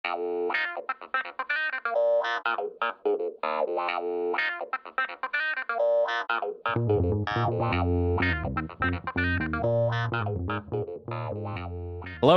Hello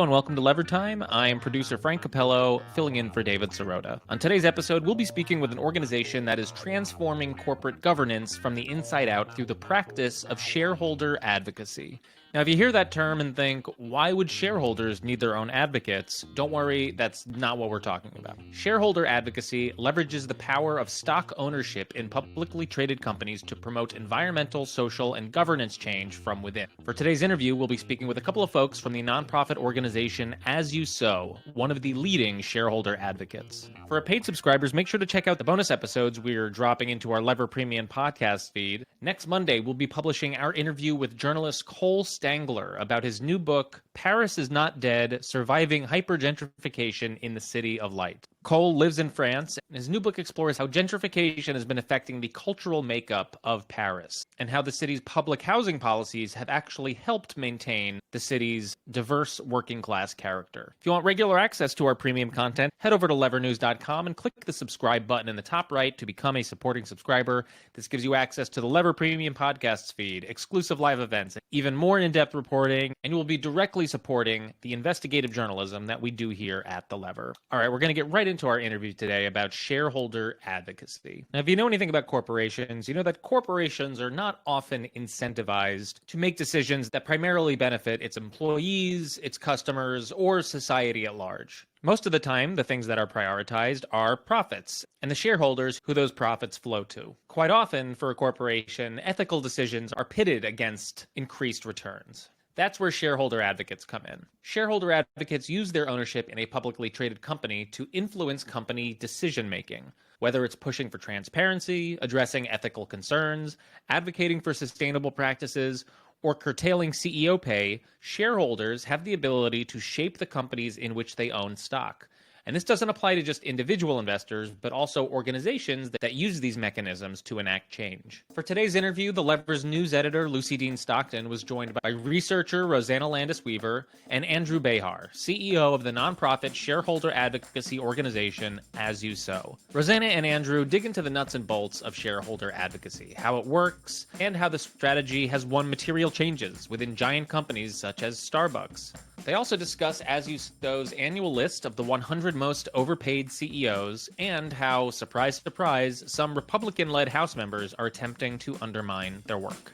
and welcome to Lever Time. I am producer Frank Capello, filling in for David Sirota. On today's episode, we'll be speaking with an organization that is transforming corporate governance from the inside out through the practice of shareholder advocacy. Now, if you hear that term and think, why would shareholders need their own advocates? Don't worry, that's not what we're talking about. Shareholder advocacy leverages the power of stock ownership in publicly traded companies to promote environmental, social, and governance change from within. For today's interview, we'll be speaking with a couple of folks from the nonprofit organization As You Sow, one of the leading shareholder advocates. For our paid subscribers, make sure to check out the bonus episodes we're dropping into our Lever Premium podcast feed. Next Monday, we'll be publishing our interview with journalist Cole Stangler about his new book, Paris is Not Dead, Surviving Hypergentrification in the City of Light. Cole lives in France, and his new book explores how gentrification has been affecting the cultural makeup of Paris, and how the city's public housing policies have actually helped maintain the city's diverse working class character. If you want regular access to our premium content, head over to levernews.com and click the subscribe button in the top right to become a supporting subscriber. This gives you access to the Lever Premium Podcasts feed, exclusive live events, even more in-depth reporting, and you will be directly supporting the investigative journalism that we do here at The Lever. All right, we're going to get right into our interview today about shareholder advocacy. Now, if you know anything about corporations, you know that corporations are not often incentivized to make decisions that primarily benefit its employees, its customers, or society at large. Most of the time, the things that are prioritized are profits, and the shareholders who those profits flow to. Quite often, for a corporation, ethical decisions are pitted against increased returns. That's where shareholder advocates come in. Shareholder advocates use their ownership in a publicly traded company to influence company decision-making, whether it's pushing for transparency, addressing ethical concerns, advocating for sustainable practices, or curtailing CEO pay. Shareholders have the ability to shape the companies in which they own stock. And this doesn't apply to just individual investors, but also organizations that use these mechanisms to enact change. For today's interview, The Lever's news editor, Lucy Dean Stockton, was joined by researcher Rosanna Landis and Andrew Behar, CEO of the nonprofit shareholder advocacy organization As You Sow. Rosanna and Andrew dig into the nuts and bolts of shareholder advocacy, how it works, and how the strategy has won material changes within giant companies such as Starbucks. They also discuss As You Sow's annual list of the 100 most overpaid CEOs and how, surprise, surprise, some Republican-led House members are attempting to undermine their work.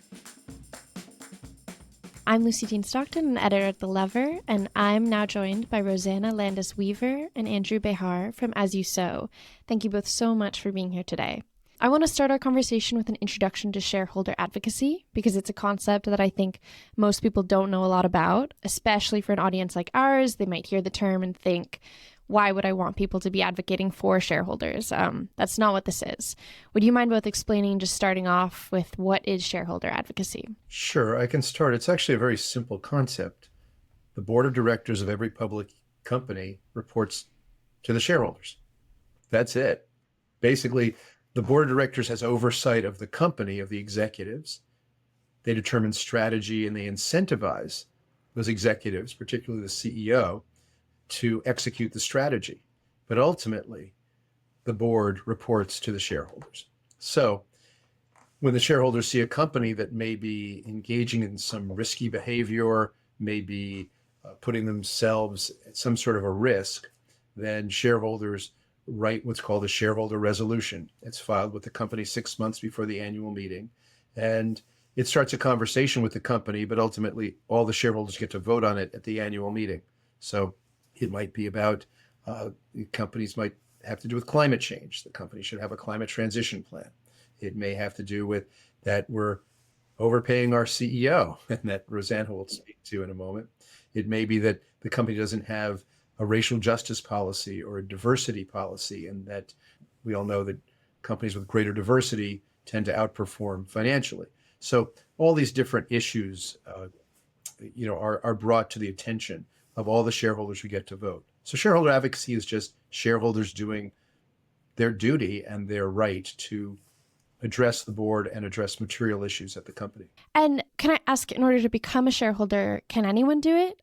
I'm Lucy Dean Stockton, an editor at The Lever, and I'm now joined by Rosanna Landis and Andrew Behar from As You Sow. Thank you both so much for being here today. I want to start our conversation with an introduction to shareholder advocacy because it's a concept that I think most people don't know a lot about, especially for an audience like ours. They might hear the term and think, why would I want people to be advocating for shareholders? That's not what this is. Would you mind both explaining, just starting off with what is shareholder advocacy? Sure, I can start. It's actually a very simple concept. The board of directors of every public company reports to the shareholders. That's it. Basically, the board of directors has oversight of the company, of the executives. They determine strategy and they incentivize those executives, particularly the CEO, to execute the strategy. But ultimately, the board reports to the shareholders. So when the shareholders see a company that may be engaging in some risky behavior, may be putting themselves at some sort of a risk, then shareholders write what's called a shareholder resolution. It's filed with the company 6 months before the annual meeting. And it starts a conversation with the company, but ultimately all the shareholders get to vote on it at the annual meeting. So it might be about, companies might have to do with climate change. The company should have a climate transition plan. It may have to do with that we're overpaying our CEO, and that Rosanna will speak to in a moment. It may be that the company doesn't have a racial justice policy or a diversity policy, and that we all know that companies with greater diversity tend to outperform financially. So all these different issues, are brought to the attention of all the shareholders who get to vote. So shareholder advocacy is just shareholders doing their duty and their right to address the board and address material issues at the company. And can I ask, in order to become a shareholder, can anyone do it?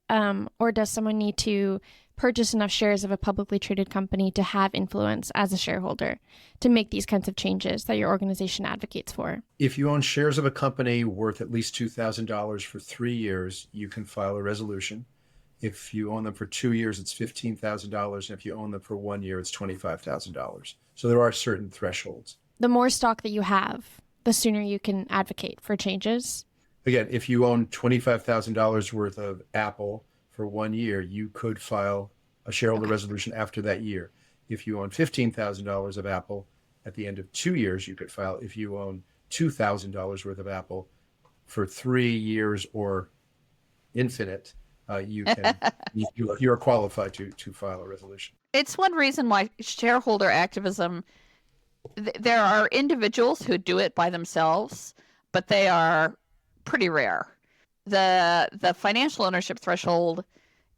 Or does someone need to purchase enough shares of a publicly traded company to have influence as a shareholder to make these kinds of changes that your organization advocates for? If you own shares of a company worth at least $2,000 for 3 years, you can file a resolution. If you own them for 2 years, it's $15,000. And if you own them for 1 year, it's $25,000. So there are certain thresholds. The more stock that you have, the sooner you can advocate for changes. Again, if you own $25,000 worth of Apple for 1 year, you could file a shareholder resolution after that year. If you own $15,000 of Apple at the end of 2 years, you could file. If you own $2,000 worth of Apple for 3 years or infinite, you can you're qualified to file a resolution. It's one reason why shareholder activism, there are individuals who do it by themselves, but they are pretty rare. The financial ownership threshold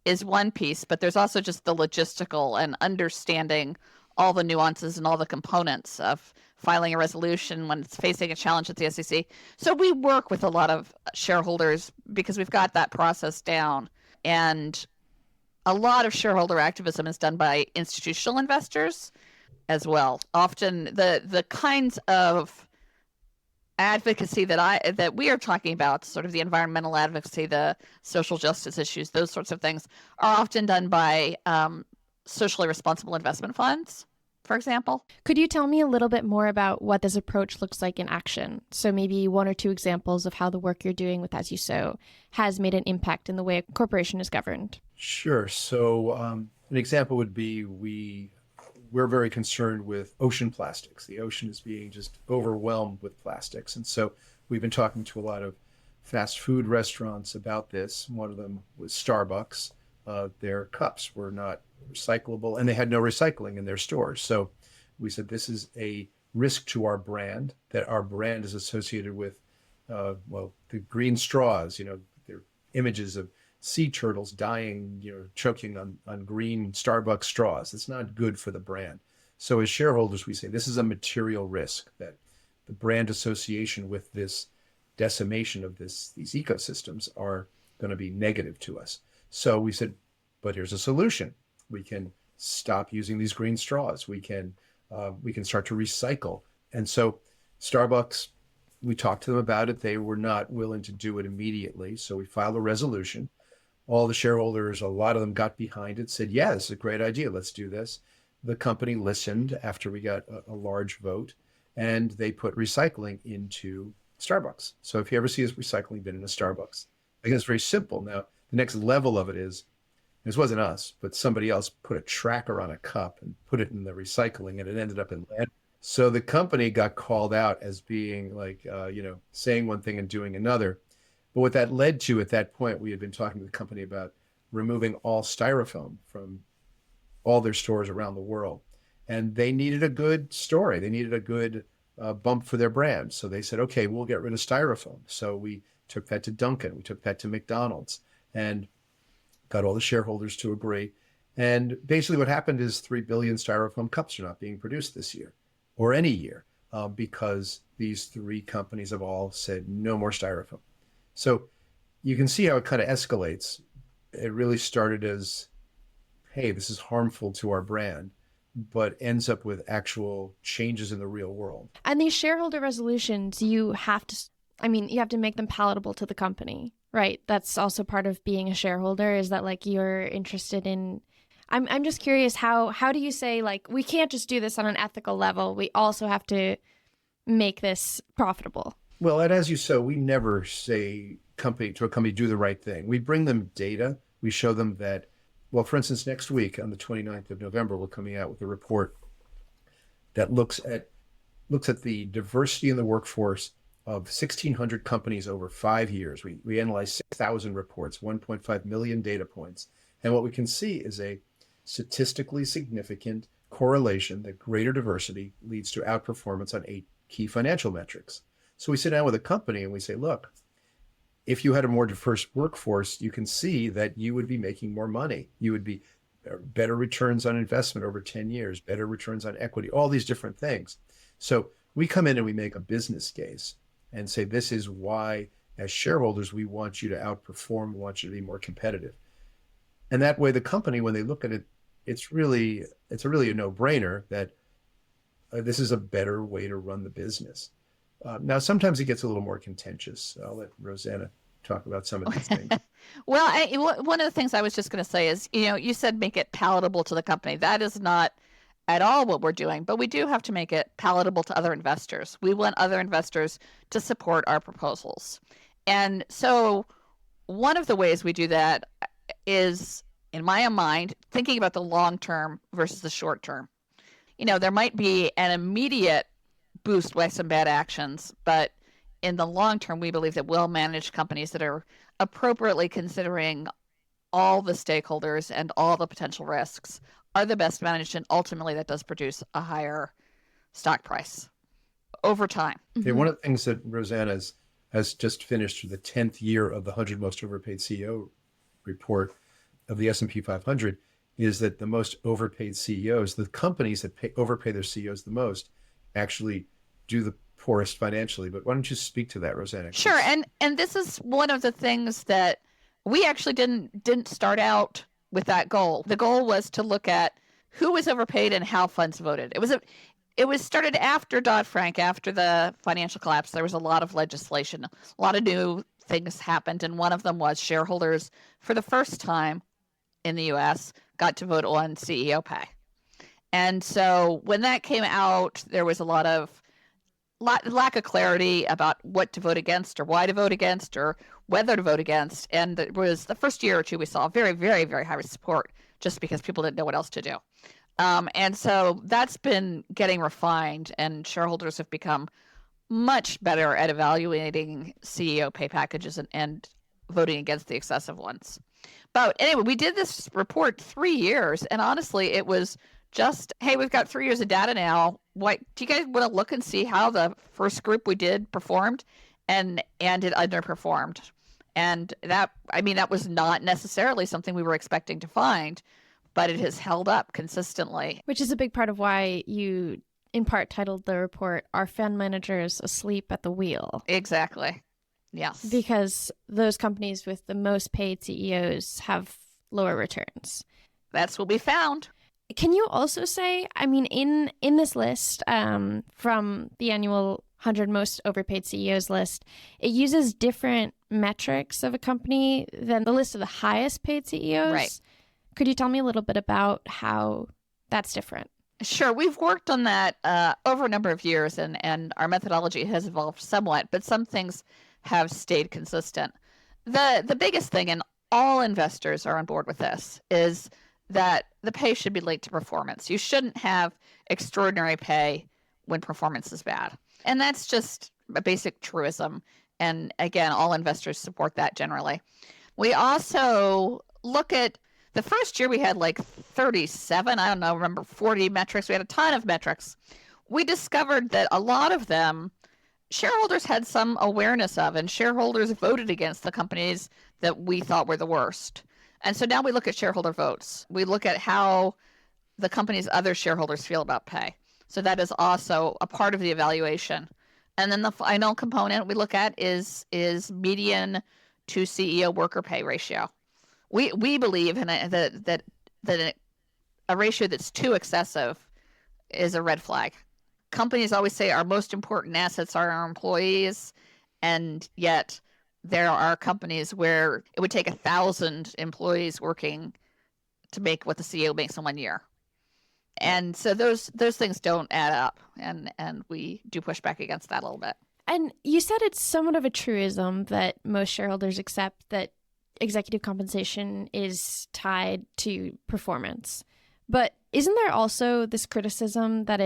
is one piece, but there's also just the logistical and understanding all the nuances and all the components of filing a resolution when it's facing a challenge at the SEC. So we work with a lot of shareholders because we've got that process down. And a lot of shareholder activism is done by institutional investors as well. Often the kinds of advocacy that we are talking about, sort of the environmental advocacy, the social justice issues, those sorts of things, are often done by socially responsible investment funds, for example. Could you tell me a little bit more about what this approach looks like in action? So maybe 1 or 2 examples of how the work you're doing with As You Sow has made an impact in the way a corporation is governed. Sure. So an example would be we're very concerned with ocean plastics. The ocean is being just overwhelmed with plastics. And so we've been talking to a lot of fast food restaurants about this. One of them was Starbucks. Their cups were not recyclable and they had no recycling in their stores. So we said, this is a risk to our brand, that our brand is associated with, the green straws, they're images of sea turtles dying, choking on green Starbucks straws. It's not good for the brand. So as shareholders, we say this is a material risk, that the brand association with this decimation of these ecosystems are going to be negative to us. So we said, but here's a solution. We can stop using these green straws. We can start to recycle. And so Starbucks, we talked to them about it. They were not willing to do it immediately. So we filed a resolution. All the shareholders, a lot of them got behind it, said, yeah, this is a great idea. Let's do this. The company listened after we got a large vote, and they put recycling into Starbucks. So if you ever see a recycling bin in a Starbucks, I guess it's very simple. Now, the next level of it is, this wasn't us, but somebody else put a tracker on a cup and put it in the recycling, and it ended up in land. So the company got called out as being like, saying one thing and doing another. But what that led to at that point, we had been talking to the company about removing all styrofoam from all their stores around the world. And they needed a good story. They needed a good bump for their brand. So they said, okay, we'll get rid of styrofoam. So we took that to Dunkin', we took that to McDonald's, and got all the shareholders to agree. And basically what happened is 3 billion styrofoam cups are not being produced this year or any year because these 3 companies have all said no more styrofoam. So you can see how it kind of escalates. It really started as, hey, this is harmful to our brand, but ends up with actual changes in the real world. And these shareholder resolutions, you have to make them palatable to the company, right? That's also part of being a shareholder, is that like you're interested in, I'm just curious, how do you say, like, we can't just do this on an ethical level, we also have to make this profitable? Well, at As You Sow, we never say to a company, do the right thing. We bring them data. We show them that, well, for instance, next week on the 29th of November, we're coming out with a report that looks at the diversity in the workforce of 1,600 companies over 5 years. We analyzed 6,000 reports, 1.5 million data points. And what we can see is a statistically significant correlation that greater diversity leads to outperformance on 8 key financial metrics. So we sit down with a company and we say, look, if you had a more diverse workforce, you can see that you would be making more money. You would be better returns on investment over 10 years, better returns on equity, all these different things. So we come in and we make a business case and say, this is why, as shareholders, we want you to outperform, we want you to be more competitive. And that way, the company, when they look at it, it's really a no-brainer that this is a better way to run the business. Now, sometimes it gets a little more contentious. I'll let Rosanna talk about some of these things. Well, one of the things I was just going to say is, you said make it palatable to the company. That is not at all what we're doing, but we do have to make it palatable to other investors. We want other investors to support our proposals. And so one of the ways we do that is, in my mind, thinking about the long term versus the short term. There might be an immediate boost by some bad actions, but in the long term, we believe that well-managed companies that are appropriately considering all the stakeholders and all the potential risks are the best managed, and ultimately that does produce a higher stock price over time. Okay, one of the things that Rosanna has just finished the 10th year of the 100 Most Overpaid CEO report of the S&P 500 is that the most overpaid CEOs, the companies that overpay their CEOs the most, actually do the poorest financially. But why don't you speak to that, Rosanna? Sure, and this is one of the things that we actually didn't start out with that goal. The goal was to look at who was overpaid and how funds voted. It was started after Dodd-Frank, after the financial collapse. There was a lot of legislation, a lot of new things happened, and one of them was shareholders, for the first time in the U.S., got to vote on CEO pay. And so when that came out, there was a lot of lack of clarity about what to vote against or why to vote against or whether to vote against. And it was the first year or two we saw very, very, very high support just because people didn't know what else to do. And so that's been getting refined, and shareholders have become much better at evaluating CEO pay packages and voting against the excessive ones. But anyway, we did this report 3 years, and honestly, it was just, hey, we've got 3 years of data now. What do you guys want to look and see how the first group we did performed, and it underperformed? And that was not necessarily something we were expecting to find, but it has held up consistently. Which is a big part of why you, in part, titled the report, "Are Fund Managers Asleep at the Wheel?" Exactly. Yes. Because those companies with the most paid CEOs have lower returns. That's what we found. Can you also say, in this list from the annual 100 Most Overpaid CEOs list, it uses different metrics of a company than the list of the highest paid CEOs? Right. Could you tell me a little bit about how that's different? Sure. We've worked on that over a number of years, and our methodology has evolved somewhat, but some things have stayed consistent. The biggest thing, and all investors are on board with this, is that the pay should be linked to performance. You shouldn't have extraordinary pay when performance is bad. And that's just a basic truism. And again, all investors support that generally. We also look at the first year we had like 37, I don't know, remember 40 metrics. We had a ton of metrics. We discovered that a lot of them shareholders had some awareness of, and shareholders voted against the companies that we thought were the worst. And so now we look at shareholder votes. We look at how the company's other shareholders feel about pay. So that is also a part of the evaluation. And then the final component we look at is median to CEO worker pay ratio. We believe that a ratio that's too excessive is a red flag. Companies always say our most important assets are our employees, and yet there are companies where it would take 1,000 employees working to make what the CEO makes in 1 year. And so those things don't add up, and we do push back against that a little bit. And you said it's somewhat of a truism that most shareholders accept that executive compensation is tied to performance. But isn't there also this criticism that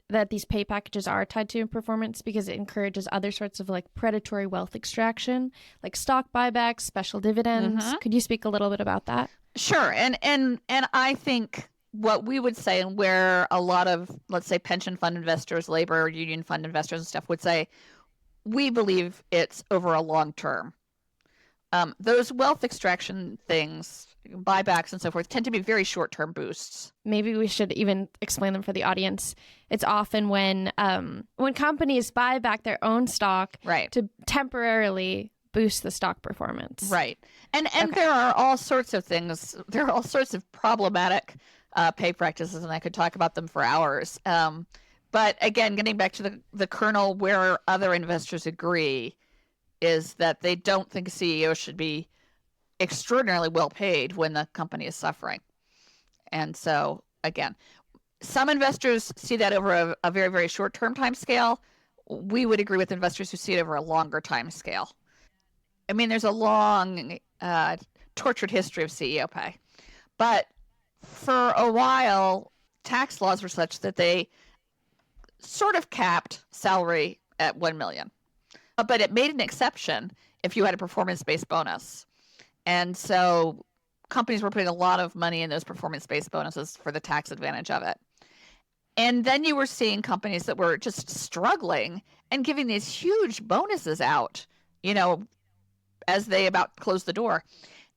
that these pay packages are tied to performance because it encourages other sorts of like predatory wealth extraction, like stock buybacks, special dividends? Mm-hmm. Could you speak a little bit about that? Sure. And I think what we would say, and where a lot of, let's say, pension fund investors, labor union fund investors and stuff would say, we believe it's over a long term. Those wealth extraction things, buybacks and so forth, tend to be very short-term boosts. Maybe we should even explain them for the audience. It's often when companies buy back their own stock right. to temporarily boost the stock performance. Right. And Okay. there are all sorts of things. There are all sorts of problematic pay practices, and I could talk about them for hours. But again, getting back to the kernel, where other investors agree is that they don't think CEOs should be extraordinarily well paid when the company is suffering. And so, again, some investors see that over a very, very short-term time scale. We would agree with investors who see it over a longer time scale. I mean, there's a long, tortured history of CEO pay. But for a while, tax laws were such that they sort of capped salary at $1 million. But it made an exception if you had a performance-based bonus. And so companies were putting a lot of money in those performance-based bonuses for the tax advantage of it. And then you were seeing companies that were just struggling and giving these huge bonuses out, as they about closed the door.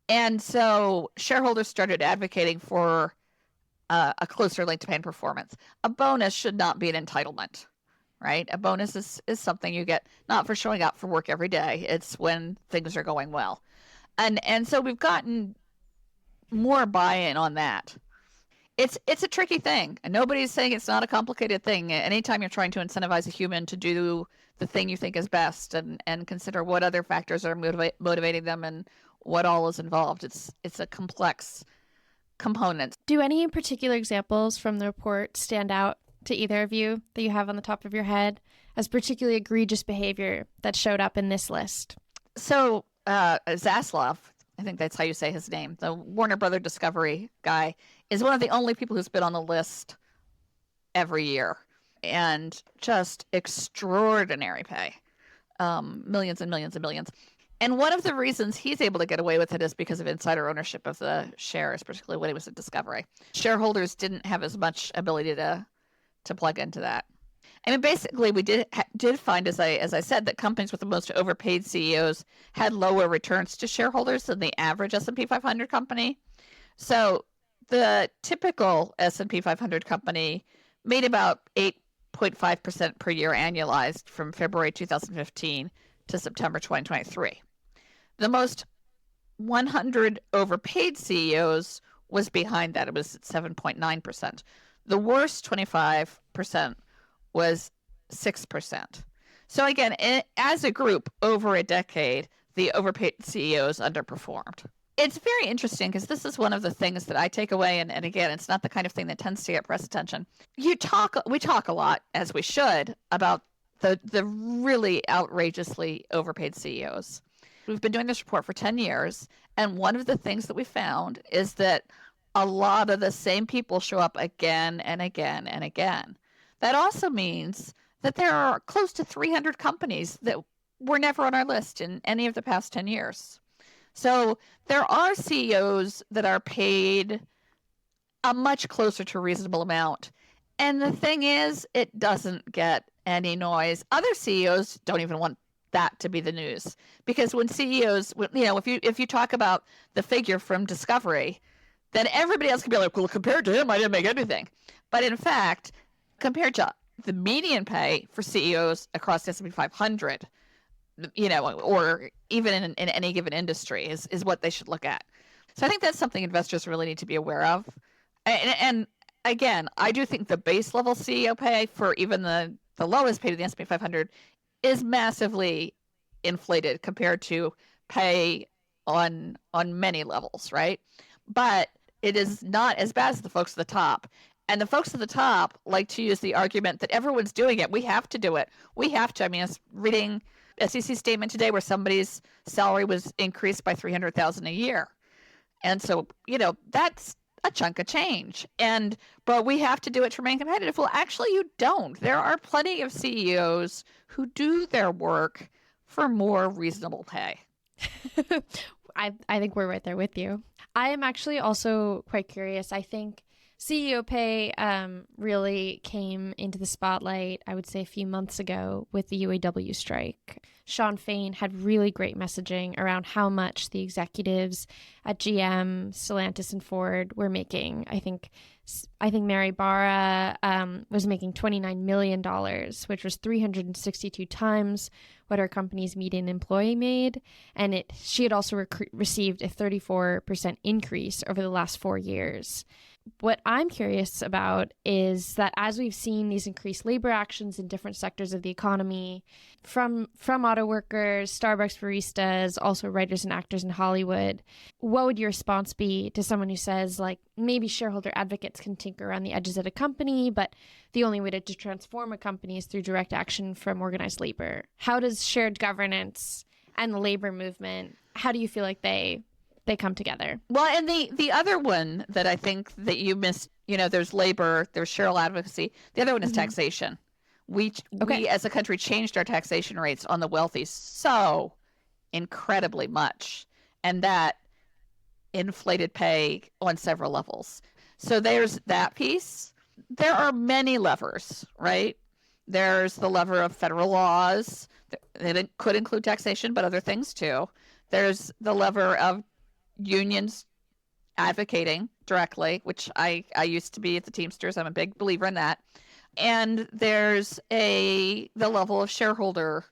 And so shareholders started advocating for a closer link to pay and performance. A bonus should not be an entitlement, right? A bonus is something you get not for showing up for work every day. It's when things are going well. And so we've gotten more buy-in on that. It's a tricky thing, and nobody's saying it's not a complicated thing. Anytime you're trying to incentivize a human to do the thing you think is best and consider what other factors are motivating them and what all is involved, it's a complex component. Do any particular examples from the report stand out to either of you that you have on the top of your head as particularly egregious behavior that showed up in this list? So Zaslav, I think that's how you say his name, the Warner Brother Discovery guy, is one of the only people who's been on the list every year, and just extraordinary pay, millions and millions and millions. And one of the reasons he's able to get away with it is because of insider ownership of the shares, particularly when he was at Discovery. Shareholders didn't have as much ability to plug into that. I mean, basically, we did find, as I said, that companies with the most overpaid CEOs had lower returns to shareholders than the average S&P 500 company. So the typical S&P 500 company made about 8.5% per year annualized from February 2015 to September 2023. The most 100 overpaid CEOs was behind that. It was at 7.9%. The worst 25% was 6%. So again, as a group, over a decade, the overpaid CEOs underperformed. It's very interesting because this is one of the things that I take away, and again, it's not the kind of thing that tends to get press attention. We talk a lot, as we should, about the really outrageously overpaid CEOs. We've been doing this report for 10 years, and one of the things that we found is that a lot of the same people show up again and again and again. That also means that there are close to 300 companies that were never on our list in any of the past 10 years. So there are CEOs that are paid a much closer to reasonable amount. And the thing is, it doesn't get any noise. Other CEOs don't even want that to be the news, because when CEOs, if you talk about the figure from Discovery, then everybody else can be like, well, compared to him, I didn't make anything. But in fact, compared to the median pay for CEOs across the S&P 500, or even in any given industry is what they should look at. So I think that's something investors really need to be aware of. And again, I do think the base level CEO pay for even the lowest paid in the S&P 500 is massively inflated compared to pay on many levels, right? But it is not as bad as the folks at the top. And the folks at the top like to use the argument that everyone's doing it. We have to do it. We have to. I mean, I was reading SEC statement today where somebody's salary was increased by $300,000 a year. And so, that's a chunk of change. But we have to do it to remain competitive. Well, actually, you don't. There are plenty of CEOs who do their work for more reasonable pay. I think we're right there with you. I am actually also quite curious. I think CEO pay really came into the spotlight, I would say, a few months ago with the UAW strike. Sean Fain had really great messaging around how much the executives at GM, Stellantis, and Ford were making. I think I think Mary Barra was making $29 million, which was 362 times what her company's median employee made. And she had also received a 34% increase over the last 4 years. What I'm curious about is that as we've seen these increased labor actions in different sectors of the economy, from auto workers, Starbucks baristas, also writers and actors in Hollywood, what would your response be to someone who says, like, maybe shareholder advocates can tinker around the edges at a company, but the only way to transform a company is through direct action from organized labor? How does shared governance and the labor movement, how do you feel like they come together? Well, and the other one that I think that you missed, there's labor, there's shareholder advocacy. The other one is taxation. We as a country changed our taxation rates on the wealthy so incredibly much, and that inflated pay on several levels. So there's that piece. There are many levers, right? There's the lever of federal laws. It could include taxation, but other things too. There's the lever of unions advocating directly, which I used to be at the Teamsters. I'm a big believer in that. And there's the level of shareholder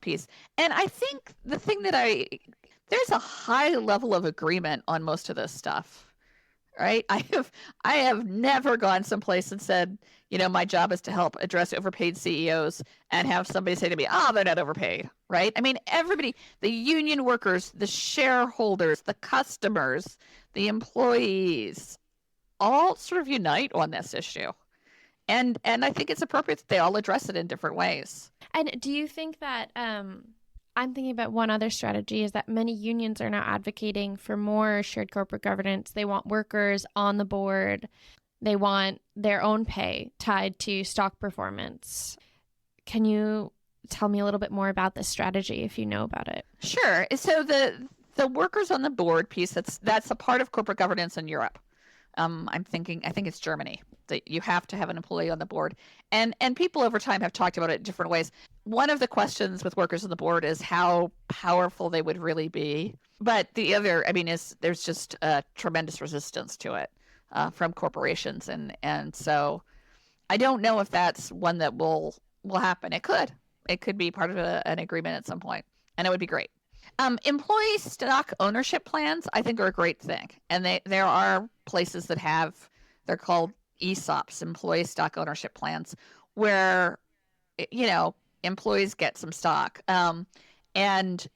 piece. And I think the thing that there's a high level of agreement on most of this stuff, right? I have never gone someplace and said, my job is to help address overpaid CEOs and have somebody say to me, they're not overpaid, right? I mean, everybody, the union workers, the shareholders, the customers, the employees, all sort of unite on this issue. And I think it's appropriate that they all address it in different ways. And do you think that, I'm thinking about one other strategy, is that many unions are now advocating for more shared corporate governance. They want workers on the board. They want their own pay tied to stock performance. Can you tell me a little bit more about this strategy if you know about it? Sure. So the workers on the board piece, that's a part of corporate governance in Europe. I think it's Germany, that you have to have an employee on the board. And people over time have talked about it in different ways. One of the questions with workers on the board is how powerful they would really be. But the other, is there's just a tremendous resistance to it from corporations. And so I don't know if that's one that will happen. It could be part of an agreement at some point, and it would be great. Employee stock ownership plans, I think, are a great thing. And there are places that they're called ESOPs, employee stock ownership plans, where, employees get some stock. And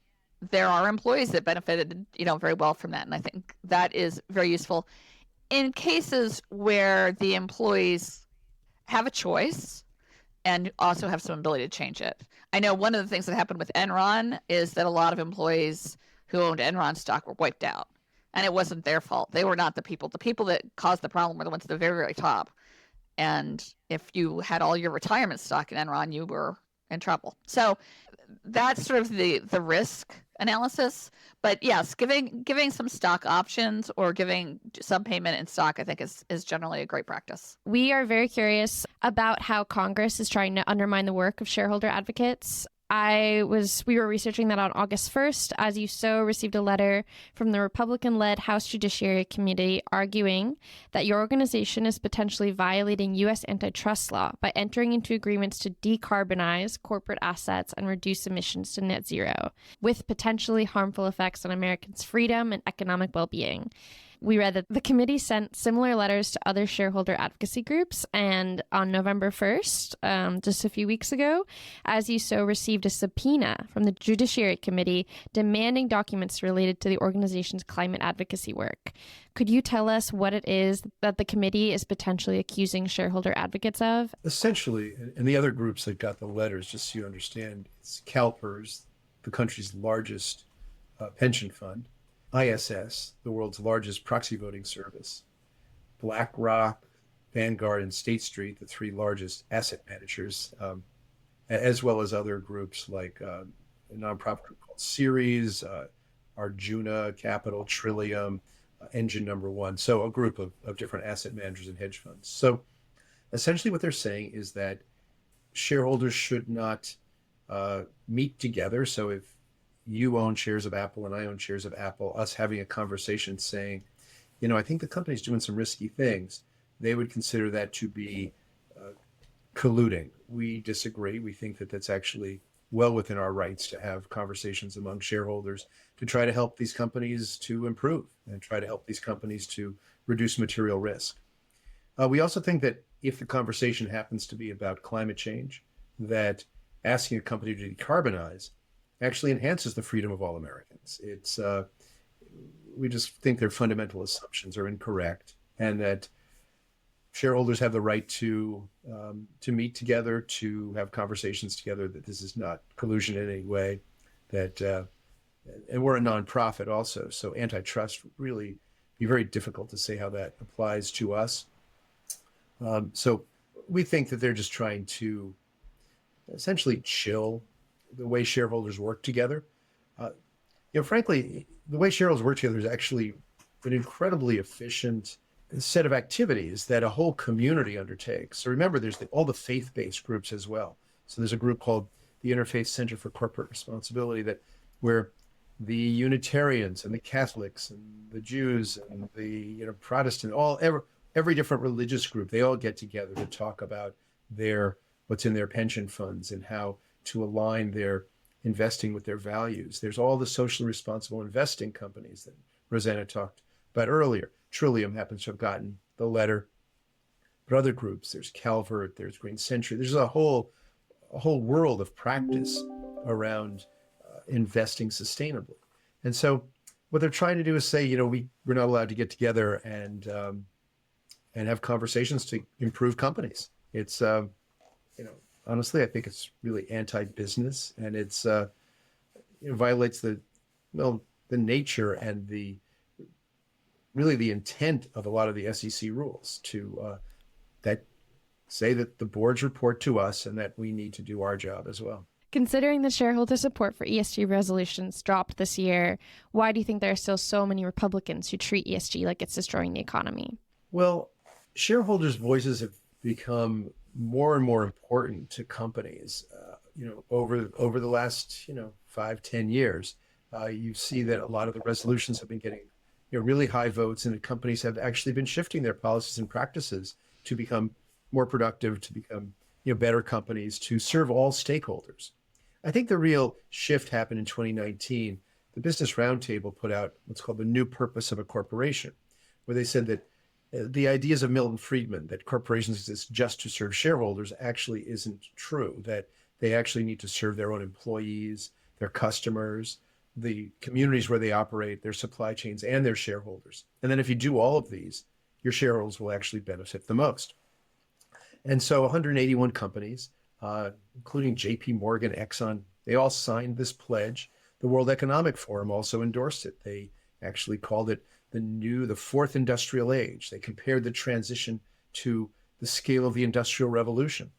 there are employees that benefited, very well from that. And I think that is very useful in cases where the employees have a choice and also have some ability to change it. I know one of the things that happened with Enron is that a lot of employees who owned Enron stock were wiped out. And it wasn't their fault. They were not the people. The people that caused the problem were the ones at the very, very top. And if you had all your retirement stock in Enron, you were in trouble. So that's sort of the risk analysis. But yes, giving some stock options or giving some payment in stock, I think is generally a great practice. We are very curious about how Congress is trying to undermine the work of shareholder advocates. We were researching that on August 1st. As You Sow received a letter from the Republican-led House Judiciary Committee arguing that your organization is potentially violating U.S. antitrust law by entering into agreements to decarbonize corporate assets and reduce emissions to net zero, with potentially harmful effects on Americans' freedom and economic well-being. We read that the committee sent similar letters to other shareholder advocacy groups, and on November 1st, just a few weeks ago, As You Sow received a subpoena from the Judiciary Committee demanding documents related to the organization's climate advocacy work. Could you tell us what it is that the committee is potentially accusing shareholder advocates of? Essentially, and the other groups that got the letters, just so you understand, it's CalPERS, the country's largest pension fund, ISS, the world's largest proxy voting service, BlackRock, Vanguard, and State Street, the three largest asset managers, as well as other groups like a nonprofit group called Ceres, Arjuna Capital, Trillium, Engine Number One. So a group of different asset managers and hedge funds. So essentially what they're saying is that shareholders should not meet together. So if you own shares of Apple and I own shares of Apple, us having a conversation saying, I think the company's doing some risky things. they would consider that to be colluding. We disagree. We think that that's actually well within our rights to have conversations among shareholders to try to help these companies to improve and try to help these companies to reduce material risk. We also think that if the conversation happens to be about climate change, that asking a company to decarbonize actually enhances the freedom of all Americans. We just think their fundamental assumptions are incorrect, and that shareholders have the right to meet together, to have conversations together, that this is not collusion in any way, that and we're a nonprofit also, so antitrust would really be very difficult to say how that applies to us. So we think that they're just trying to essentially chill the way shareholders work together. Frankly, the way shareholders work together is actually an incredibly efficient set of activities that a whole community undertakes. So remember, there's all the faith-based groups as well. So there's a group called the Interfaith Center for Corporate Responsibility where the Unitarians and the Catholics and the Jews and the Protestant, every different religious group, they all get together to talk about what's in their pension funds and how to align their investing with their values. There's all the socially responsible investing companies that Rosanna talked about earlier. Trillium happens to have gotten the letter, but other groups, there's Calvert, there's Green Century, there's a whole world of practice around investing sustainably. And so what they're trying to do is say, we're not allowed to get together and have conversations to improve companies. It's, honestly, I think it's really anti-business, and it violates the nature and the intent of a lot of the SEC rules to that say that the boards report to us and that we need to do our job as well. Considering the shareholder support for ESG resolutions dropped this year, why do you think there are still so many Republicans who treat ESG like it's destroying the economy? Well, shareholders' voices have become more and more important to companies. Over the last 5-10 years, you see that a lot of the resolutions have been getting really high votes, and the companies have actually been shifting their policies and practices to become more productive, to become better companies, to serve all stakeholders. I think the real shift happened in 2019. The Business Roundtable put out what's called the new purpose of a corporation, where they said that the ideas of Milton Friedman, that corporations exist just to serve shareholders, actually isn't true, that they actually need to serve their own employees, their customers, the communities where they operate, their supply chains, and their shareholders. And then if you do all of these, your shareholders will actually benefit the most. And so 181 companies, including JP Morgan, Exxon, they all signed this pledge. The World Economic Forum also endorsed it. They actually called it the fourth industrial age. They compared the transition to the scale of the Industrial Revolution.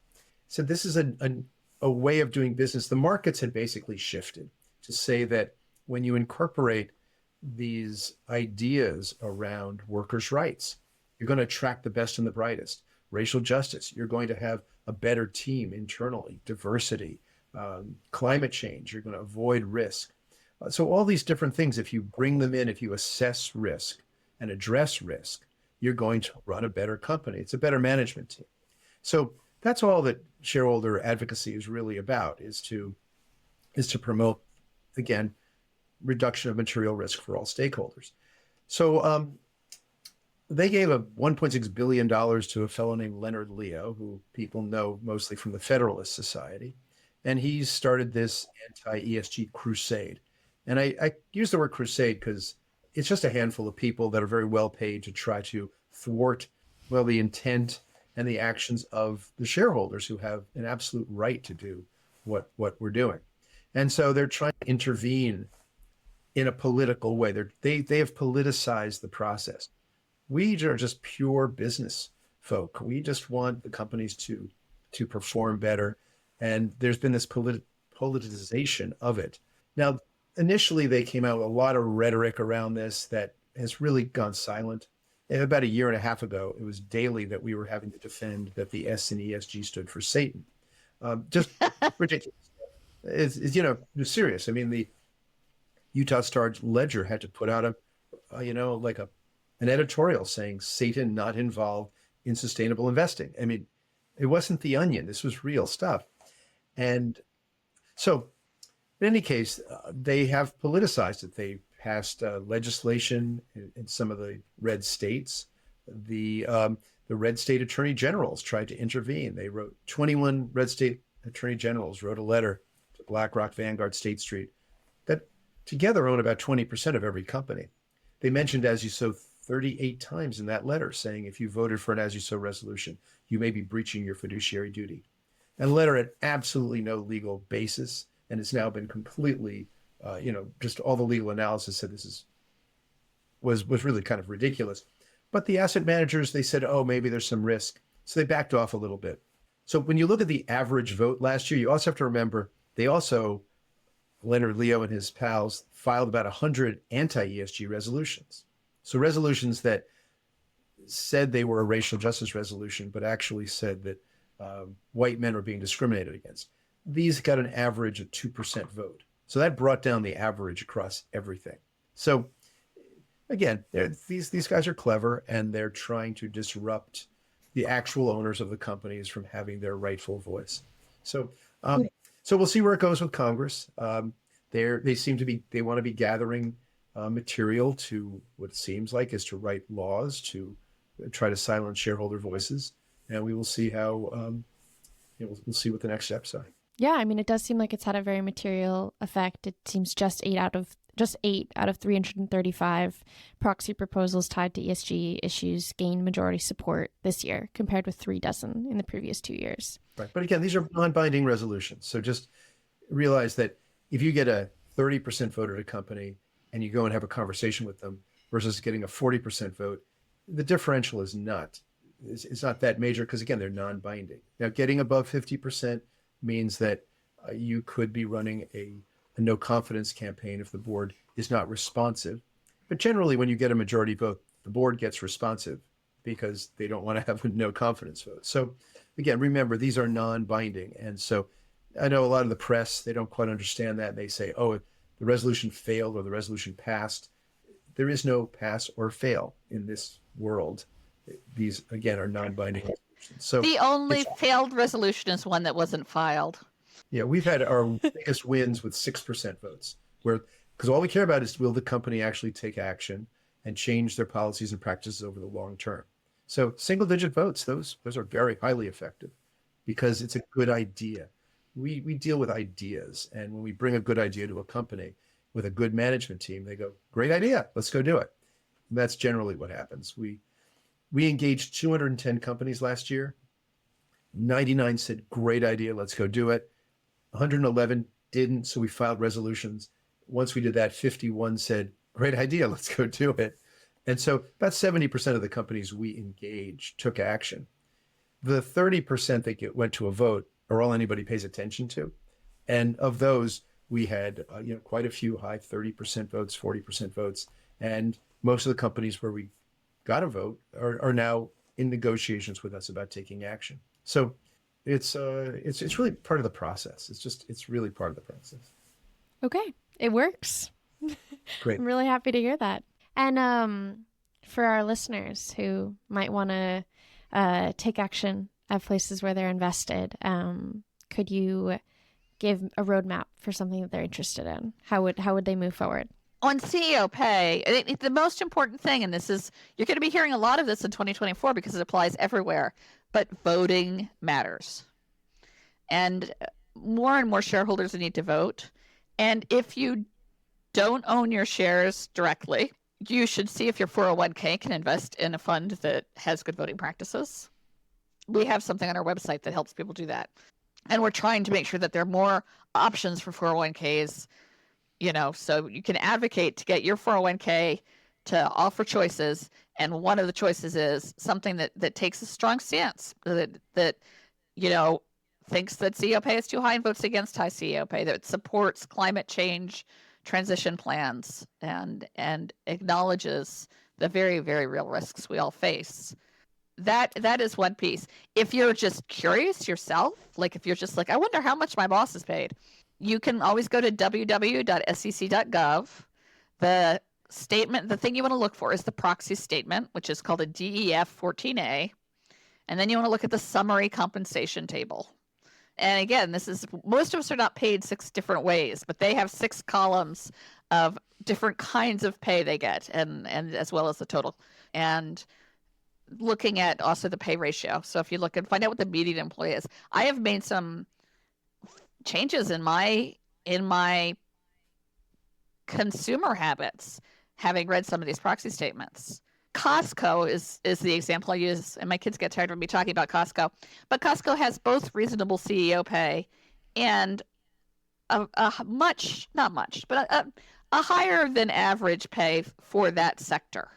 So this is a way of doing business. The markets had basically shifted to say that when you incorporate these ideas around workers' rights, you're going to attract the best and the brightest. Racial justice, you're going to have a better team internally. Diversity, climate change, you're going to avoid risk. So all these different things, if you bring them in, if you assess risk and address risk, you're going to run a better company. It's a better management team. So that's all that shareholder advocacy is really about, is to promote, again, reduction of material risk for all stakeholders. So they gave a $1.6 billion to a fellow named Leonard Leo, who people know mostly from the Federalist Society. And he started this anti-ESG crusade. And I use the word crusade because it's just a handful of people that are very well paid to try to thwart, the intent and the actions of the shareholders who have an absolute right to do what we're doing. And so they're trying to intervene in a political way. They have politicized the process. We are just pure business folk. We just want the companies to perform better. And there's been this politicization of it. Now, initially, they came out with a lot of rhetoric around this that has really gone silent. And about a year and a half ago, it was daily that we were having to defend that the S in ESG stood for Satan. Just ridiculous. It's serious. I mean, the Utah Star-Ledger had to put out an editorial saying Satan not involved in sustainable investing. I mean, it wasn't The Onion. This was real stuff. And so in any case, they have politicized it. They passed legislation in some of the red states. The red state attorney generals tried to intervene. They wrote 21 red state attorney generals wrote a letter to BlackRock, Vanguard, State Street that together own about 20% of every company. They mentioned As You Sow 38 times in that letter, saying if you voted for an As You Sow resolution, you may be breaching your fiduciary duty. And the letter had absolutely no legal basis, and it's now been completely, just all the legal analysis said this was really kind of ridiculous. But the asset managers, they said, oh, maybe there's some risk. So they backed off a little bit. So when you look at the average vote last year, you also have to remember, Leonard Leo and his pals filed about 100 anti-ESG resolutions. So resolutions that said they were a racial justice resolution, but actually said that white men were being discriminated against. These got an average of 2% vote. So that brought down the average across everything. So again, these guys are clever, and they're trying to disrupt the actual owners of the companies from having their rightful voice. So we'll see where it goes with Congress. They want to be gathering material to what it seems like is to write laws to try to silence shareholder voices, and we will see how we'll see what the next steps are. Yeah, I mean, it does seem like it's had a very material effect. It seems just eight out of 335 proxy proposals tied to ESG issues gained majority support this year, compared with 36 in the previous 2 years. Right, but again, these are non-binding resolutions. So just realize that if you get a 30% vote at a company and you go and have a conversation with them versus getting a 40% vote, the differential is not that major because, again, they're non-binding. Now, getting above 50% means that you could be running a no confidence campaign if the board is not responsive. But generally, when you get a majority vote, the board gets responsive because they don't want to have a no confidence vote. So again, remember, these are non-binding. And so I know a lot of the press, they don't quite understand that. They say, oh, the resolution failed or the resolution passed. There is no pass or fail in this world. These, again, are non-binding resolutions. So the only failed resolution is one that wasn't filed. Yeah, we've had our biggest wins with 6% votes, because all we care about is will the company actually take action and change their policies and practices over the long term. So single-digit votes, those are very highly effective because it's a good idea. We deal with ideas, and when we bring a good idea to a company with a good management team, they go, great idea, let's go do it. And that's generally what happens. We engaged 210 companies last year. 99 said, great idea, let's go do it. 111 didn't, so we filed resolutions. Once we did that, 51 said, great idea, let's go do it. And so about 70% of the companies we engaged took action. The 30% that went to a vote are all anybody pays attention to. And of those, we had quite a few high 30% votes, 40% votes. And most of the companies where we got a vote are now in negotiations with us about taking action. So it's really part of the process. It's really part of the process. Okay, it works. Great. I'm really happy to hear that. And for our listeners who might want to take action at places where they're invested, could you give a roadmap for something that they're interested in? How would they move forward? On CEO pay, the most important thing, and you're going to be hearing a lot of this in 2024 because it applies everywhere, but voting matters. And more shareholders need to vote. And if you don't own your shares directly, you should see if your 401k can invest in a fund that has good voting practices. We have something on our website that helps people do that. And we're trying to make sure that there are more options for 401ks, so you can advocate to get your 401k to offer choices. And one of the choices is something that takes a strong stance, that thinks that CEO pay is too high and votes against high CEO pay, that supports climate change transition plans and acknowledges the very, very real risks we all face. That is one piece. If you're just curious yourself, like if you're just like, I wonder how much my boss is paid, you can always go to www.sec.gov. The thing you want to look for is the proxy statement, which is called a DEF 14A. And then you want to look at the summary compensation table. And again, most of us are not paid 6 different ways, but they have 6 columns of different kinds of pay they get, and as well as the total. And looking at also the pay ratio. So if you look and find out what the median employee is, I have made some changes in my consumer habits, having read some of these proxy statements. Costco is the example I use, and my kids get tired of me talking about Costco. But Costco has both reasonable CEO pay and a higher than average pay for that sector.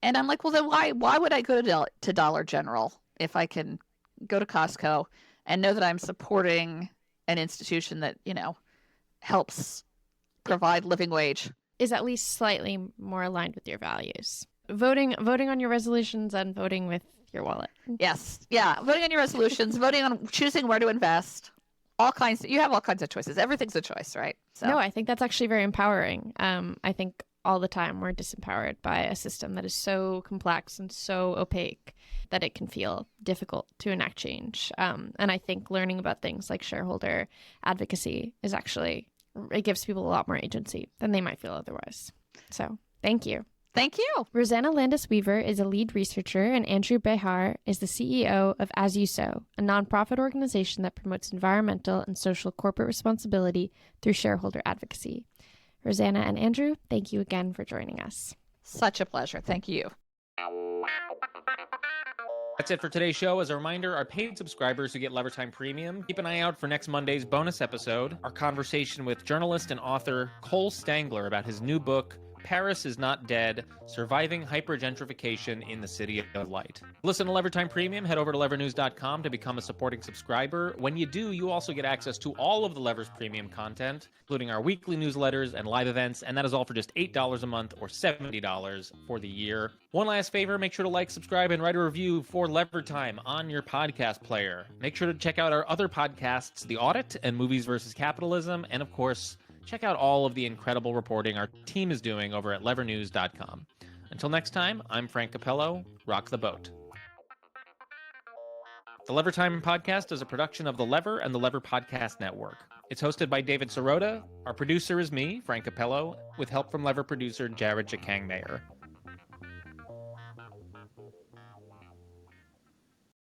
And I'm like, well, then why would I go to Dollar General if I can go to Costco and know that I'm supporting an institution that, helps provide living wage? Is at least slightly more aligned with your values. Voting on your resolutions and voting with your wallet. Yes. Yeah. Voting on your resolutions, voting on choosing where to invest. You have all kinds of choices. Everything's a choice, right? So. No, I think that's actually very empowering. I think all the time we're disempowered by a system that is so complex and so opaque that it can feel difficult to enact change. And I think learning about things like shareholder advocacy it gives people a lot more agency than they might feel otherwise. So thank you. Thank you. Rosanna Landis Weaver is a lead researcher, and Andrew Behar is the CEO of As You Sow, a nonprofit organization that promotes environmental and social corporate responsibility through shareholder advocacy. Rosanna and Andrew, thank you again for joining us. Such a pleasure. Thank you. That's it for today's show. As a reminder, our paid subscribers who get Levertime Premium, keep an eye out for next Monday's bonus episode, our conversation with journalist and author Cole Stangler about his new book, Paris is Not Dead, Surviving Hypergentrification in the City of Light. Listen to Levertime Premium, head over to levernews.com to become a supporting subscriber. When you do, you also get access to all of the Levers Premium content, including our weekly newsletters and live events, and that is all for just $8 a month or $70 for the year. One last favor, make sure to like, subscribe, and write a review for Levertime on your podcast player. Make sure to check out our other podcasts, The Audit and Movies vs. Capitalism, and of course, check out all of the incredible reporting our team is doing over at levernews.com. Until next time, I'm Frank Capello. Rock the boat. The Levertime podcast is a production of The Lever and the Lever Podcast Network. It's hosted by David Sirota. Our producer is me, Frank Capello, with help from Lever producer Jared Jakang Mayer.